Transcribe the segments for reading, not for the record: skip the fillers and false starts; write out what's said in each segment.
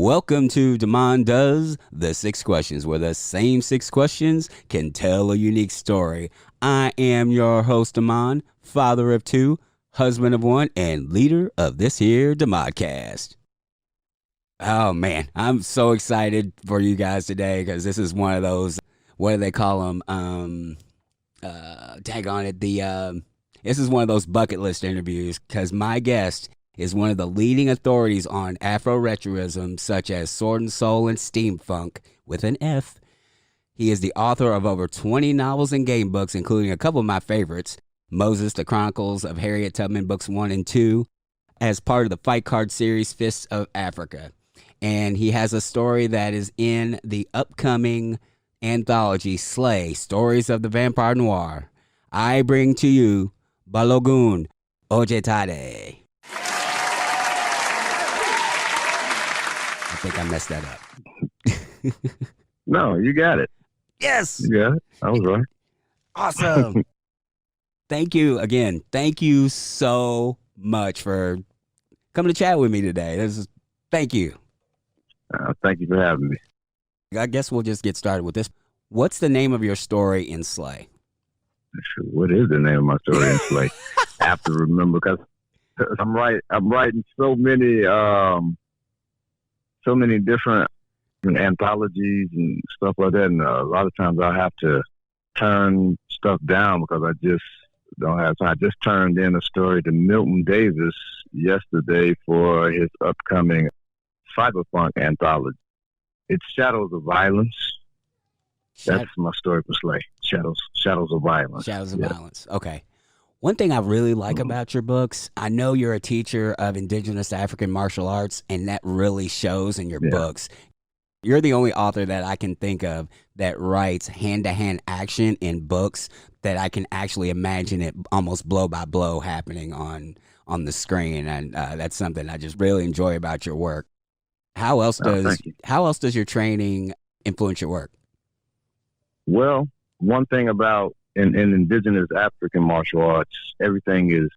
Welcome to Damon Does the Six Questions, where the same six questions can tell a unique story. I am your host, Damon, father of two, husband of one, and leader of this here Damodcast. Oh man, I'm so excited for you guys today because this is one of those, what do they call them? Tag on it. This is one of those bucket list interviews because my guest is one of the leading authorities on Afroretroism, such as Sword and Soul and Steampunk, with an F. He is the author of over 20 novels and game books, including a couple of my favorites, Moses, the Chronicles of Harriet Tubman, books 1 and 2, as part of the fight card series Fists of Africa. And he has a story that is in the upcoming anthology Slay, Stories of the Vampire Noir. I bring to you Balogun Ojetade. I think I messed that up. No, you got it. Yes. You got it. I was right. Awesome. Thank you again. Thank you so much for coming to chat with me today. Thank you. Thank you for having me. I guess we'll just get started with this. What's the name of your story in Slay? What is the name of my story in Slay? I have to remember because I'm writing so many different anthologies and stuff like that, and a lot of times I have to turn stuff down because I just don't have time. I just turned in a story to Milton Davis yesterday for his upcoming cyberpunk anthology. It's Shadows of Violence. That's my story for Slay. Shadows of Violence. Shadows of Violence. Okay. One thing I really like about your books, I know you're a teacher of indigenous African martial arts, and that really shows in your books. You're the only author that I can think of that writes hand-to-hand action in books that I can actually imagine it almost blow by blow happening on the screen, and that's something I just really enjoy about your work. How else does your training influence your work? Well, one thing about in indigenous African martial arts, everything is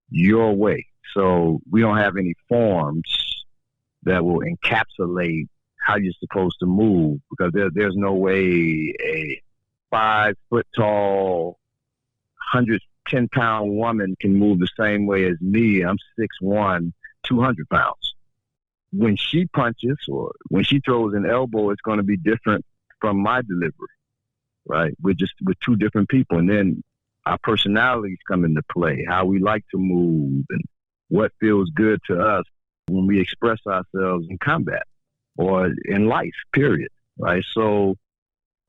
your way. So we don't have any forms that will encapsulate how you're supposed to move, because there's no way a 5 foot tall, 110-pound woman can move the same way as me. I'm 6'1", 200 pounds. When she punches or when she throws an elbow, it's going to be different from my delivery. Right? We're two different people. And then our personalities come into play, how we like to move and what feels good to us when we express ourselves in combat or in life, period. Right? So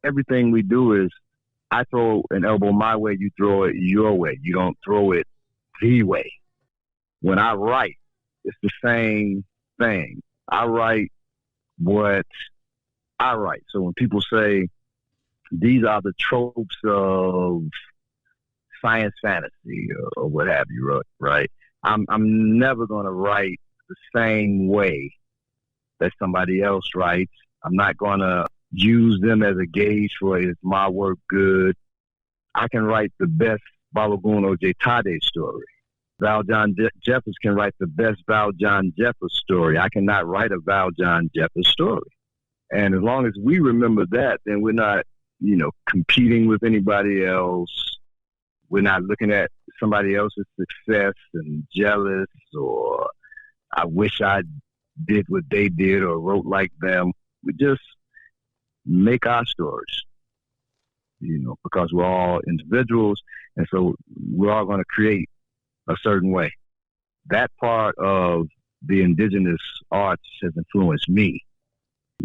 everything we do is, I throw an elbow my way, you throw it your way. You don't throw it the way. When I write, it's the same thing. I write what I write. So when people say, these are the tropes of science fantasy or what have you, right? I'm never going to write the same way that somebody else writes. I'm not going to use them as a gauge for, is my work good? I can write the best Balogun Ojetade story. Valjean Jeffers can write the best Valjean Jeffers story. I cannot write a Valjean Jeffers story. And as long as we remember that, then we're not competing with anybody else. We're not looking at somebody else's success and jealous, or I wish I did what they did or wrote like them. We just make our stories, because we're all individuals, and so we're all going to create a certain way. That part of the indigenous arts has influenced me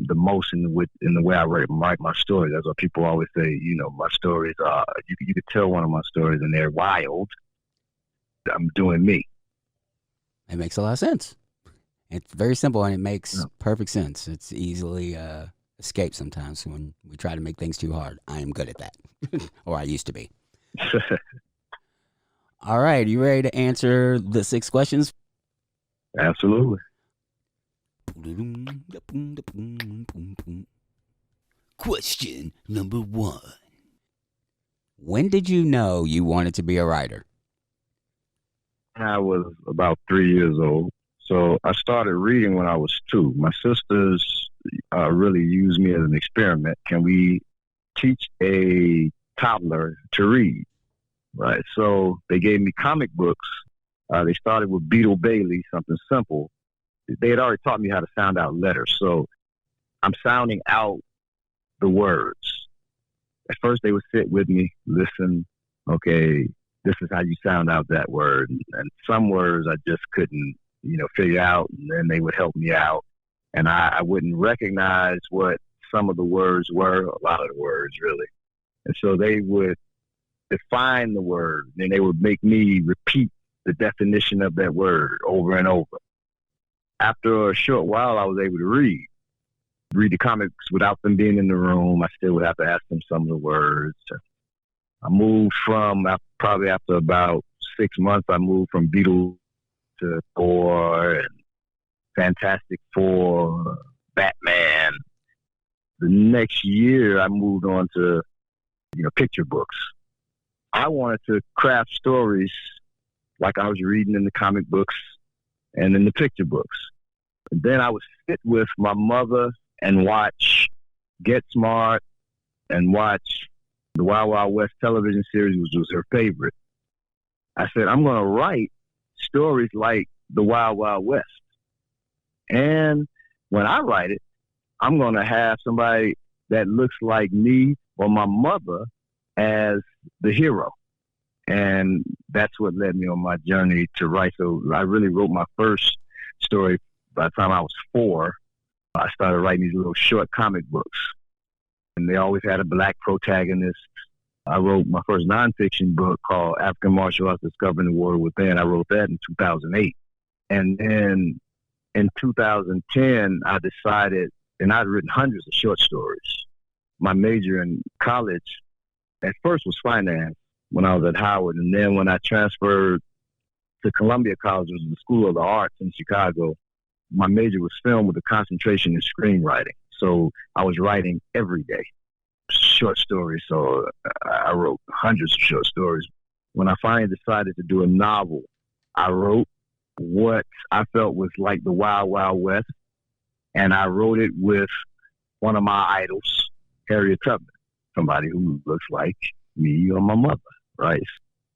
the most in the way I write my stories. That's what people always say, my stories are, you could tell one of my stories and they're wild. I'm doing me. It makes a lot of sense. It's very simple and it makes perfect sense. It's easily escaped sometimes when we try to make things too hard. I am good at that, or I used to be. All right, you ready to answer the 6 questions? Absolutely. Question number 1. When did you know you wanted to be a writer? I was about 3 years old. So I started reading when I was 2. My sisters really used me as an experiment. Can we teach a toddler to read? Right. So they gave me comic books. They started with Beetle Bailey, something simple. They had already taught me how to sound out letters. So I'm sounding out the words. At first they would sit with me, listen, okay, this is how you sound out that word. And some words I just couldn't, figure out, and then they would help me out. And I wouldn't recognize what some of the words were, a lot of the words really. And so they would define the word, and they would make me repeat the definition of that word over and over. After a short while, I was able to read the comics without them being in the room. I still would have to ask them some of the words. I moved from, probably after about 6 months, I moved from Beetle to Thor and Fantastic Four, Batman. The next year, I moved on to, picture books. I wanted to craft stories like I was reading in the comic books and in the picture books. And then I would sit with my mother and watch Get Smart and watch the Wild Wild West television series, which was her favorite. I said, I'm going to write stories like the Wild Wild West. And when I write it, I'm going to have somebody that looks like me or my mother as the hero. And that's what led me on my journey to write. So I really wrote my first story by the time I was 4. I started writing these little short comic books. And they always had a black protagonist. I wrote my first nonfiction book called African Martial Arts Discovering the War Within. I wrote that in 2008. And then in 2010, I decided, and I'd written hundreds of short stories. My major in college at first was finance when I was at Howard. And then when I transferred to Columbia College, which was the School of the Arts in Chicago, my major was film with a concentration in screenwriting. So I was writing every day, short stories. So I wrote hundreds of short stories. When I finally decided to do a novel, I wrote what I felt was like the Wild Wild West. And I wrote it with one of my idols, Harriet Tubman, somebody who looks like me or my mother, right?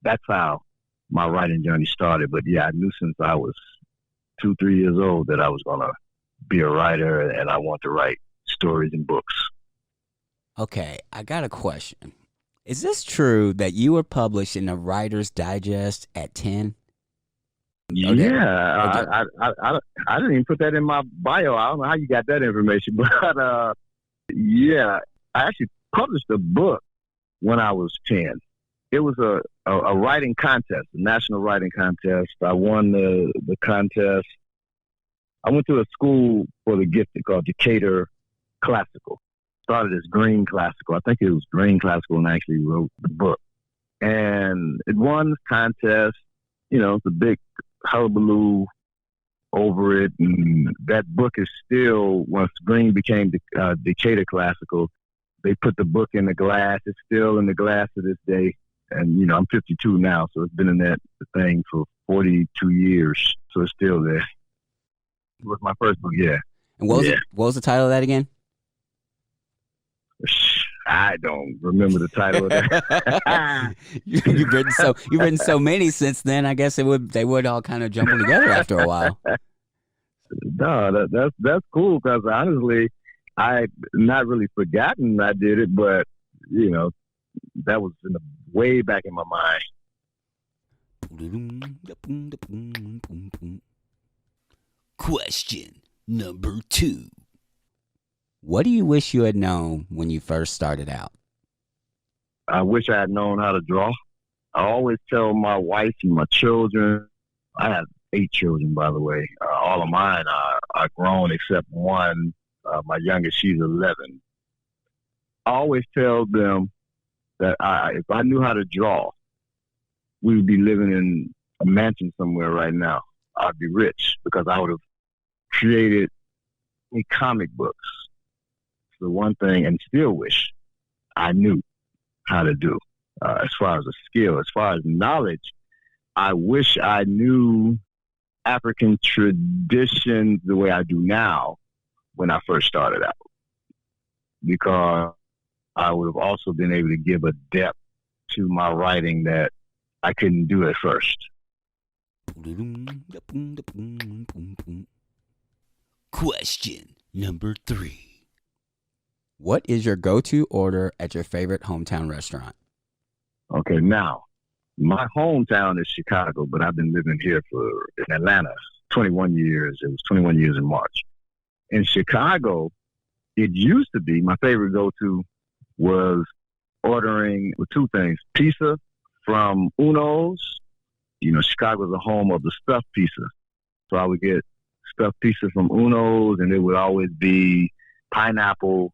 That's how my writing journey started. But yeah, I knew since I was 2-3 years old that I was going to be a writer and I want to write stories and books. Okay, I got a question. Is this true that you were published in a Writer's Digest at 10? Yeah, I didn't even put that in my bio. I don't know how you got that information, but yeah, I actually published a book when I was 10. It was a writing contest, a national writing contest. I won the contest. I went to a school for the gifted called Decatur Classical. Started as Green Classical. I think it was Green Classical, and I actually wrote the book. And it won the contest. It's a big hullabaloo over it. And that book is still, once Green became Decatur Classical, they put the book in the glass. It's still in the glass to this day. And, I'm 52 now, so it's been in that thing for 42 years. So it's still there. It was my first book, yeah. And what was the title of that again? I don't remember the title of that. You've written so many since then. I guess they would all kind of jumble together after a while. No, that's cool because honestly, I not really forgotten I did it, but that was way back in my mind. Question number 2. What do you wish you had known when you first started out? I wish I had known how to draw. I always tell my wife and my children, I have 8 children, by the way. All of mine are grown except one. My youngest, she's 11. I always tell them that if I knew how to draw, we would be living in a mansion somewhere right now. I'd be rich because I would have created comic books. The one thing, and still wish I knew how to do as far as a skill, as far as knowledge. I wish I knew African traditions the way I do now when I first started out, because I would have also been able to give a depth to my writing that I couldn't do at first. Question number 3. What is your go-to order at your favorite hometown restaurant? Okay, now, my hometown is Chicago, but I've been living here in Atlanta 21 years. It was 21 years in March. In Chicago, it used to be, my favorite go-to was ordering with 2 things. Pizza from Uno's. You know, Chicago's the home of the stuffed pizza. So I would get stuffed pizza from Uno's, and it would always be pineapple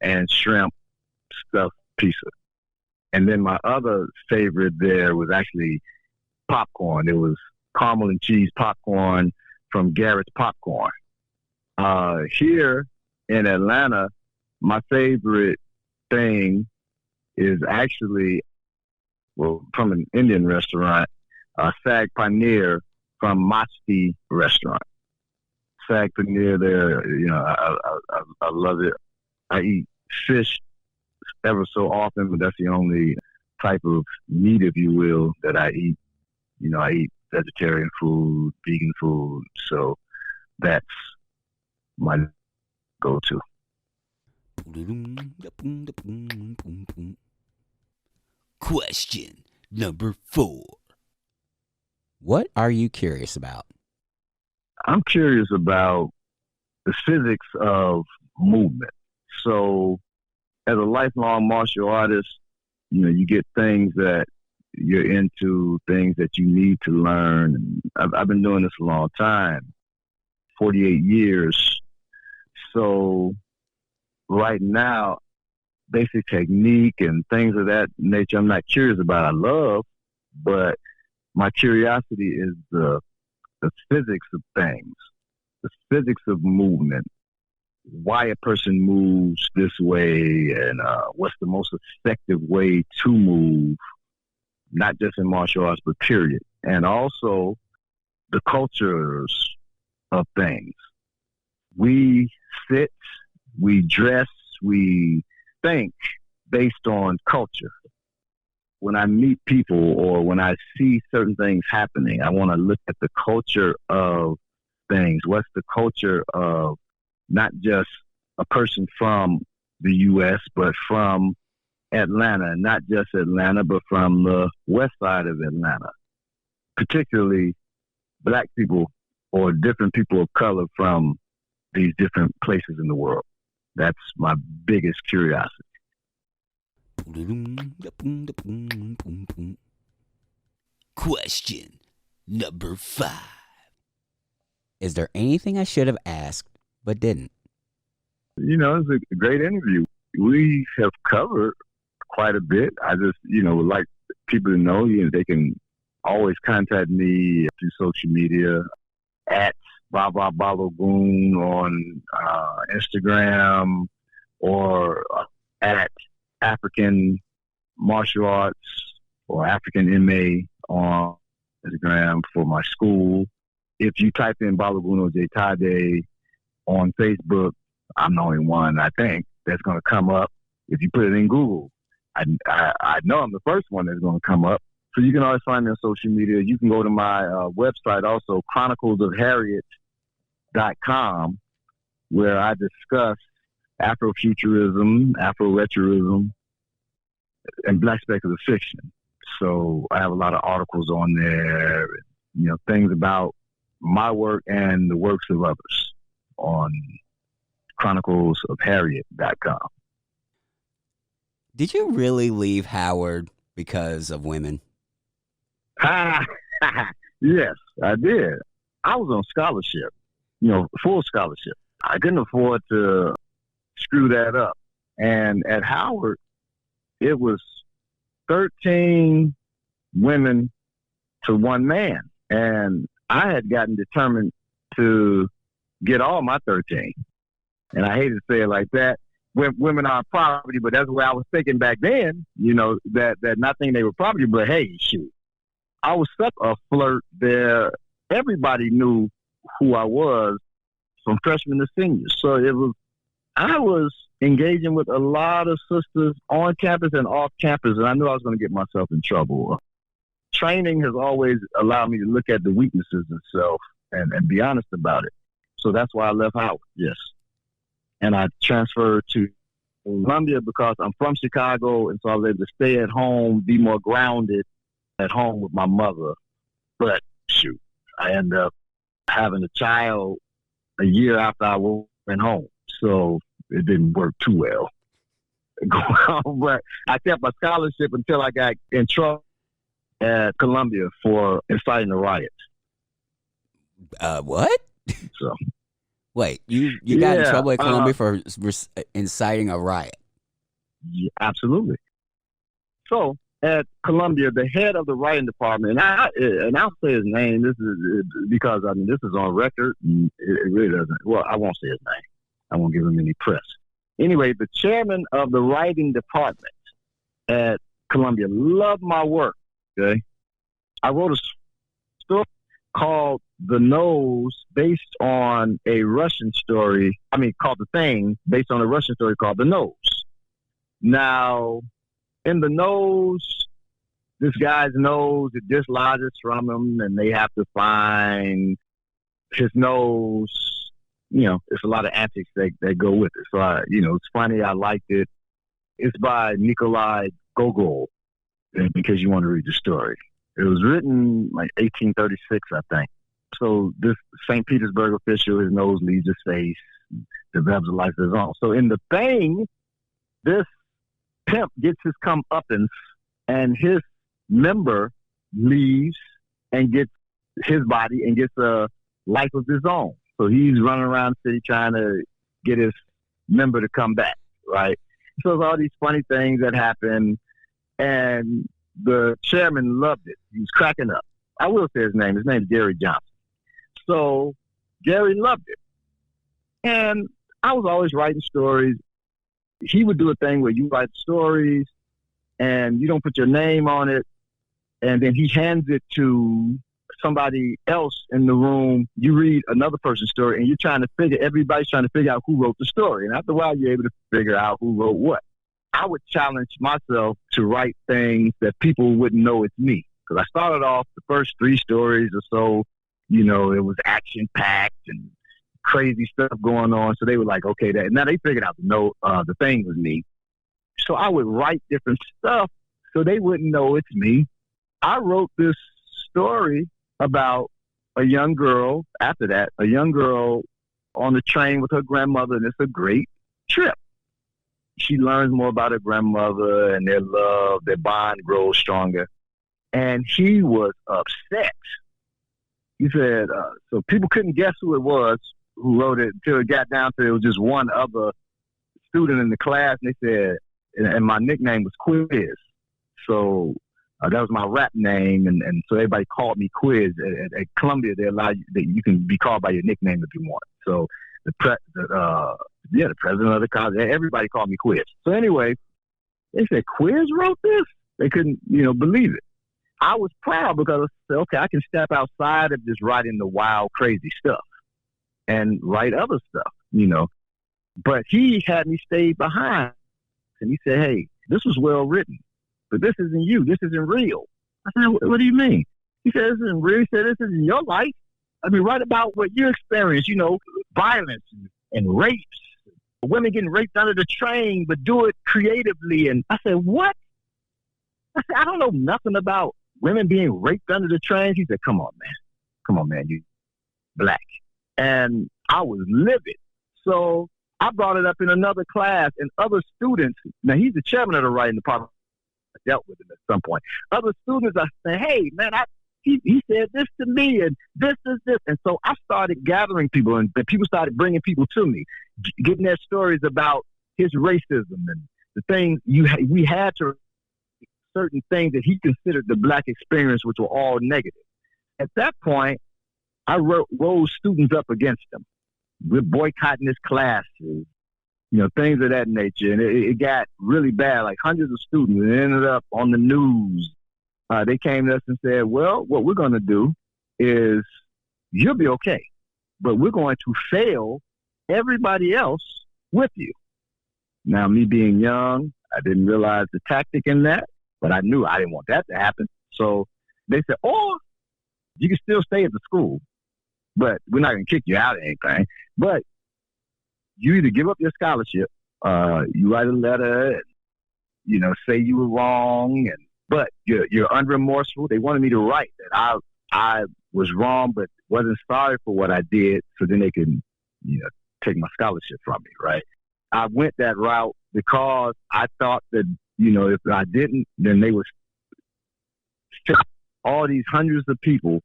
and shrimp stuffed pizza. And then my other favorite there was actually popcorn. It was caramel and cheese popcorn from Garrett's Popcorn. Here in Atlanta, my favorite thing is actually, well, from an Indian restaurant, Sag Paneer from Masti restaurant. Sag Paneer there, you know, I love it. I eat fish ever so often, but that's the only type of meat, if you will, that I eat. You know, I eat vegetarian food, vegan food, so that's my go-to. Question number 4. What are you curious about? I'm curious about the physics of movement. So as a lifelong martial artist, you know, you get things that you're into, things that you need to learn. I've been doing this a long time, 48 years. So right now, basic technique and things of that nature, I'm not curious about. I love, but my curiosity is the physics of things, the physics of movement, why a person moves this way, and what's the most effective way to move, not just in martial arts, but period. And also the cultures of things. We sit, we dress, we think based on culture. When I meet people or when I see certain things happening, I want to look at the culture of things. What's the culture of not just a person from the U.S., but from Atlanta, not just Atlanta, but from the west side of Atlanta, particularly black people or different people of color from these different places in the world. That's my biggest curiosity. Question number 5. Is there anything I should have asked but didn't? You know, it's a great interview. We have covered quite a bit. I just, you know, would like people to know, you know, they can always contact me through social media at Balogun on Instagram, or at African Martial Arts or African MA on Instagram for my school. If you type in Balogun Ojetade on Facebook, I'm the only one, I think, that's going to come up. If you put it in Google, I know I'm the first one that's going to come up. So you can always find me on social media. You can go to my website also, Chronicles of Harriet.com, where I discuss Afrofuturism, Afroretroism, and Black speculative fiction. So I have a lot of articles on there, you know, things about my work and the works of others on chroniclesofharriet.com. Did you really leave Howard because of women? Yes, I did. I was on scholarship, you know, full scholarship. I couldn't afford to screw that up. And at Howard, it was 13 women to one man. And I had gotten determined to get all my 13. And I hate to say it like that. Women are property, but that's the way I was thinking back then, you know, that not thinking they were property, but hey, shoot. I was such a flirt there everybody knew who I was from freshman to senior. So I was engaging with a lot of sisters on campus and off campus, and I knew I was going to get myself in trouble. Training has always allowed me to look at the weaknesses of self and be honest about it. So that's why I left Howard, yes. And I transferred to Columbia because I'm from Chicago, and so I was able to stay at home, be more grounded at home with my mother. But, shoot, I ended up having a child a year after I went home. So it didn't work too well. But I kept my scholarship until I got in trouble at Columbia for inciting a riot. What? So, wait, you got in trouble at Columbia for inciting a riot? Yeah, absolutely. So at Columbia, the head of the writing department, and I'll say his name. This is because this is on record. And it really doesn't. Well, I won't say his name. I won't give him any press. Anyway, the chairman of the writing department at Columbia loved my work. Okay, I wrote a story called "The Nose," based on a Russian story. Called "The Thing," based on a Russian story called "The Nose." Now, in The Nose, this guy's nose, it dislodges from him, and they have to find his nose. It's a lot of antics that go with it. So, it's funny. I liked it. It's by Nikolai Gogol, because you want to read the story. It was written like 1836, I think. So this St. Petersburg official, his nose leaves his face, develops a life of his own. So in The Thing, this pimp gets his comeuppance, and his member leaves and gets his body and gets a life of his own. So he's running around the city trying to get his member to come back, right? So there's all these funny things that happen, and the chairman loved it. He was cracking up. I will say his name. His name's Gary Johnson. So Gary loved it. And I was always writing stories. He would do a thing where you write stories and you don't put your name on it, and then he hands it to somebody else in the room. You read another person's story, and everybody's trying to figure out who wrote the story. And after a while, you're able to figure out who wrote what. I would challenge myself to write things that people wouldn't know it's me. Because I started off the first 3 stories or so, it was action-packed and crazy stuff going on. So they were like, okay, now they figured out the thing was me. So I would write different stuff so they wouldn't know it's me. I wrote this story about a young girl on the train with her grandmother, and it's a great trip. She learns more about her grandmother, and their love, their bond grows stronger. And he was upset. He said, so people couldn't guess who it was who wrote it until it got down to it was just one other student in the class. And they said, and my nickname was Quiz. So that was my rap name. And so everybody called me Quiz. At Columbia, they allow you can be called by your nickname if you want. So the president of the college, everybody called me Quiz. So anyway, they said, Quiz wrote this? They couldn't, believe it. I was proud because I said, okay, I can step outside of just writing the wild, crazy stuff and write other stuff, But he had me stay behind. And he said, hey, this was well written, but this isn't you. This isn't real. I said, what do you mean? He said, this isn't real. He said, this isn't your life. Write about what you experienced, violence and rapes, women getting raped under the train, but do it creatively. And I said, what? I said, I don't know nothing about women being raped under the train. He said, come on, man, you black. And I was livid. So I brought it up in another class, and other students, now he's the chairman of the writing department, I dealt with him at some point. Other students are saying, hey, man, he said this to me, and this is this. And so I started gathering people, and people started bringing people to me, getting their stories about his racism and the things we had to, certain things that he considered the black experience, which were all negative. At that point, I rose students up against him. We're boycotting his classes, things of that nature. And it got really bad, like hundreds of students. It ended up on the news. They came to us and said, well, what we're going to do is you'll be okay. But we're going to fail everybody else with you. Now, me being young, I didn't realize the tactic in that, but I knew I didn't want that to happen. So they said, or you can still stay at the school, but we're not going to kick you out of anything. But you either give up your scholarship, you write a letter, and, say you were wrong, but you're unremorseful. They wanted me to write that I was wrong, but wasn't sorry for what I did, so then they can, take my scholarship from me, right? I went that route because I thought that, if I didn't, then they would all these hundreds of people,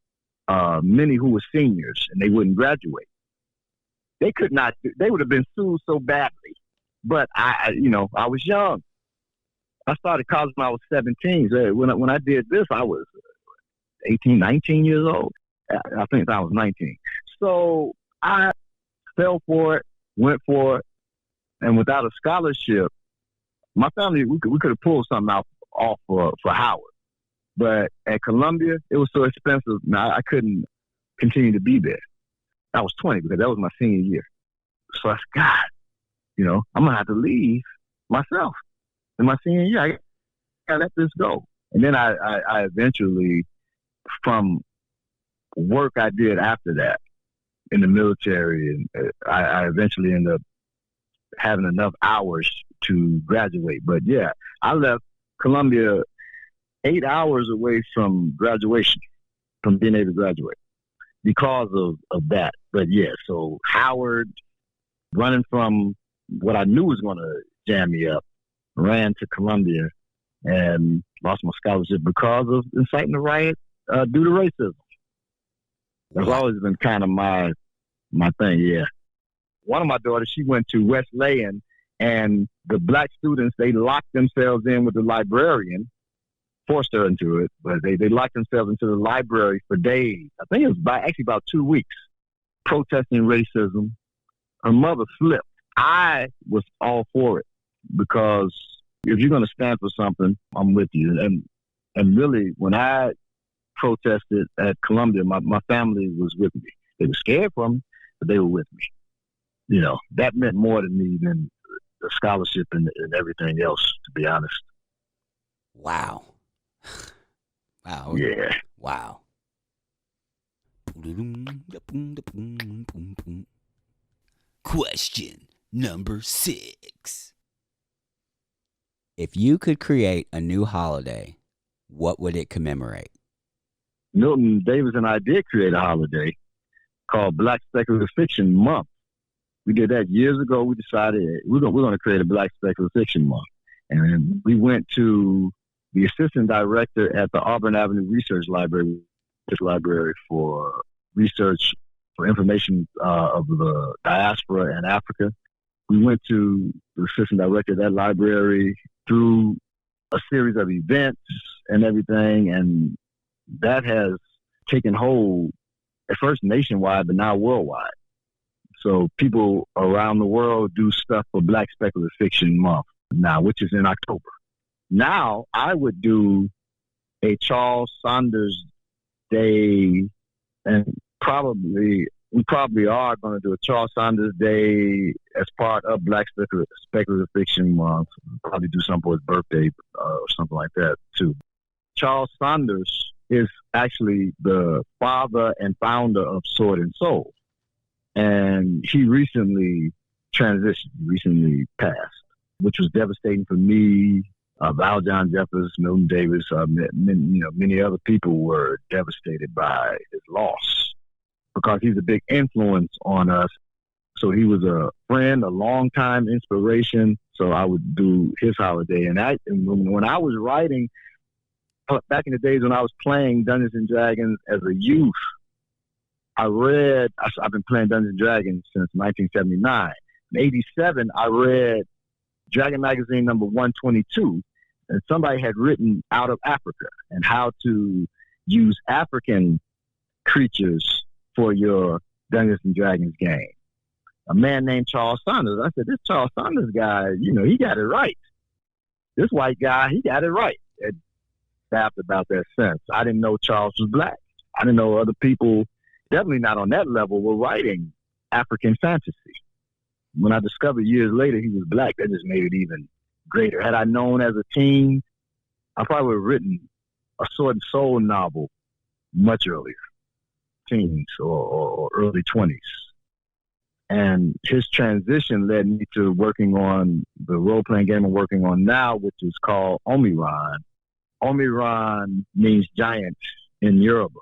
many who were seniors, and they wouldn't graduate. They could not, they would have been sued so badly. But I was young. I started college when I was 17. So when I did this, I was 18, 19 years old. I think I was 19. So I fell for it, went for it, and without a scholarship, my family, we could have pulled something off for Howard. But at Columbia, it was so expensive. Now, I couldn't continue to be there. I was 20 because that was my senior year. So I said, God, I'm going to have to leave myself in my senior year. I got to let this go. And then I eventually, from work I did after that in the military, and I eventually ended up having enough hours to graduate. But yeah, I left Columbia 8 hours away from graduation, from being able to graduate because of that. But yeah, so Howard, running from what I knew was going to jam me up, ran to Columbia and lost my scholarship because of inciting the riot due to racism. That's always been kind of my thing, yeah. One of my daughters, she went to Wesleyan, and the black students, they locked themselves in with the librarian, forced her into it, but they locked themselves into the library for days. I think it was about 2 weeks, protesting racism. Her mother flipped. I was all for it because if you're going to stand for something, I'm with you. And really, when I protested at Columbia, my family was with me. They were scared for me, but they were with me. That meant more to me than the scholarship and everything else, to be honest. Wow. Wow. Yeah. Wow. Question number 6. If you could create a new holiday, what would it commemorate? Milton Davis and I did create a holiday called Black Speculative Fiction Month. We did that years ago. We decided we're going to create a Black Speculative Fiction Month. And we went to the assistant director at the Auburn Avenue Research Library for research for information of the diaspora and Africa. We went to the assistant director of that library through a series of events and everything, and that has taken hold at first nationwide, but now worldwide. So people around the world do stuff for Black Speculative Fiction Month now, which is in October. Now I would do a Charles Saunders Day, and we probably are going to do a Charles Saunders Day as part of Black Speculative Fiction Month. Probably do something for his birthday or something like that too. Charles Saunders is actually the father and founder of Sword and Soul. And he recently transitioned, recently passed, which was devastating for me. Val John Jeffers, Milton Davis, many other people were devastated by his loss because he's a big influence on us. So he was a friend, a longtime inspiration. So I would do his holiday. And when I was writing, back in the days when I was playing Dungeons and Dragons as a youth, I've been playing Dungeons and Dragons since 1979. In 87, I read Dragon Magazine number 122, and somebody had written Out of Africa and how to use African creatures for your Dungeons and Dragons game. A man named Charles Saunders. I said, this Charles Saunders guy, he got it right. This white guy, he got it right. And laughed about that since. I didn't know Charles was black. I didn't know other people definitely not on that level, were writing African fantasy. When I discovered years later he was black, that just made it even greater. Had I known as a teen, I probably would have written a Sword and Soul novel much earlier, teens or early 20s. And his transition led me to working on the role-playing game I'm working on now, which is called Omiran. Omiran means giant in Yoruba.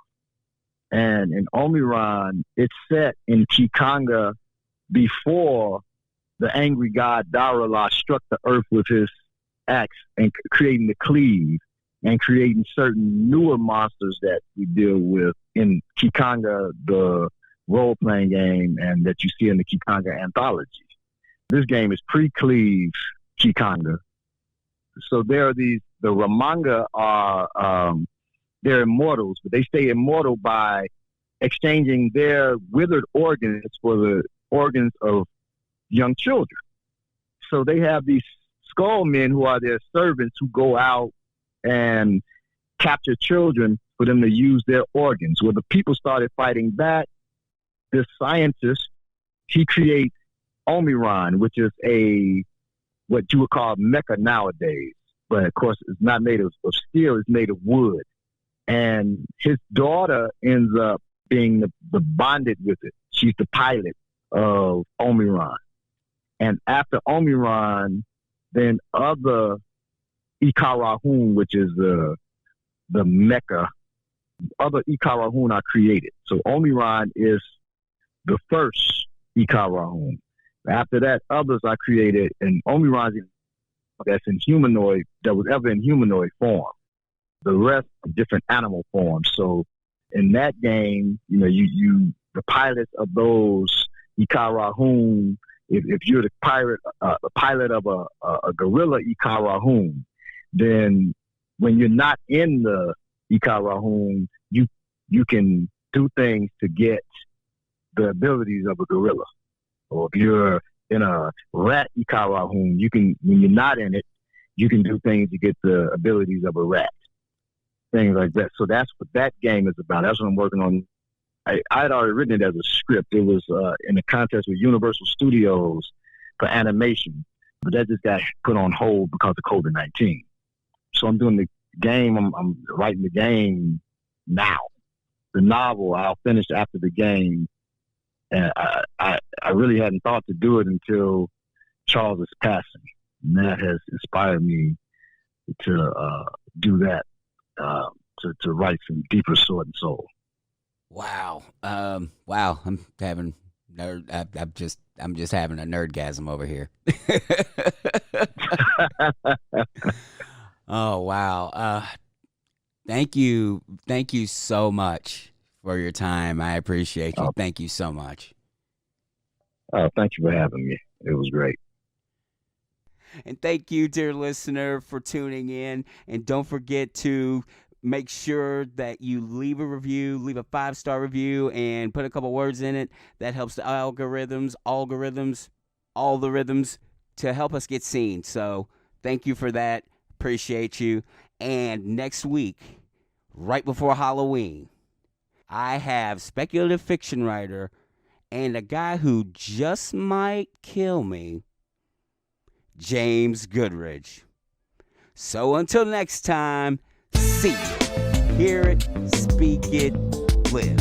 And in Omiran, it's set in Kikanga before the angry god Darala struck the earth with his axe and creating the cleave and creating certain newer monsters that we deal with in Kikanga, the role-playing game, and that you see in the Kikanga anthology. This game is pre-cleave Kikanga. So there are the Ramanga are, they're immortals, but they stay immortal by exchanging their withered organs for the organs of young children. So they have these skull men who are their servants who go out and capture children for them to use their organs. When the people started fighting back, this scientist, he creates Omiran, which is what you would call mecha nowadays. But of course, it's not made of steel, it's made of wood. And his daughter ends up being the bonded with it. She's the pilot of Omiran. And after Omiran, then other Ikarahun, which is the mecha, other Ikarahun are created. So Omiran is the first Ikarahun. After that, others are created, and Omiran that's in humanoid, that was ever in humanoid form. The rest are different animal forms. So in that game, you the pilots of those Ikarahun, if you're the pilot of a gorilla Ikarahun, then when you're not in the Ikarahun, you can do things to get the abilities of a gorilla. Or if you're in a rat Ikarahun, when you're not in it, you can do things to get the abilities of a rat. Things like that. So that's what that game is about. That's what I'm working on. I had already written it as a script. It was in a contest with Universal Studios for animation, but that just got put on hold because of COVID-19. So I'm doing the game. I'm writing the game now. The novel I'll finish after the game. And I really hadn't thought to do it until Charles' passing. And that has inspired me to do that, to write some deeper Sword and Soul. Wow. Wow. I'm having I'm just having a nerdgasm over here. Oh, wow. Thank you so much for your time. I appreciate you. Thank you so much. Thank you for having me. It was great. And thank you, dear listener, for tuning in. And don't forget to make sure that you leave a review, leave a 5-star review, and put a couple words in it. That helps the algorithms, all the rhythms to help us get seen. So thank you for that. Appreciate you. And next week, right before Halloween, I have speculative fiction writer and a guy who just might kill me, James Goodridge. So until next time, see it, hear it, speak it, live.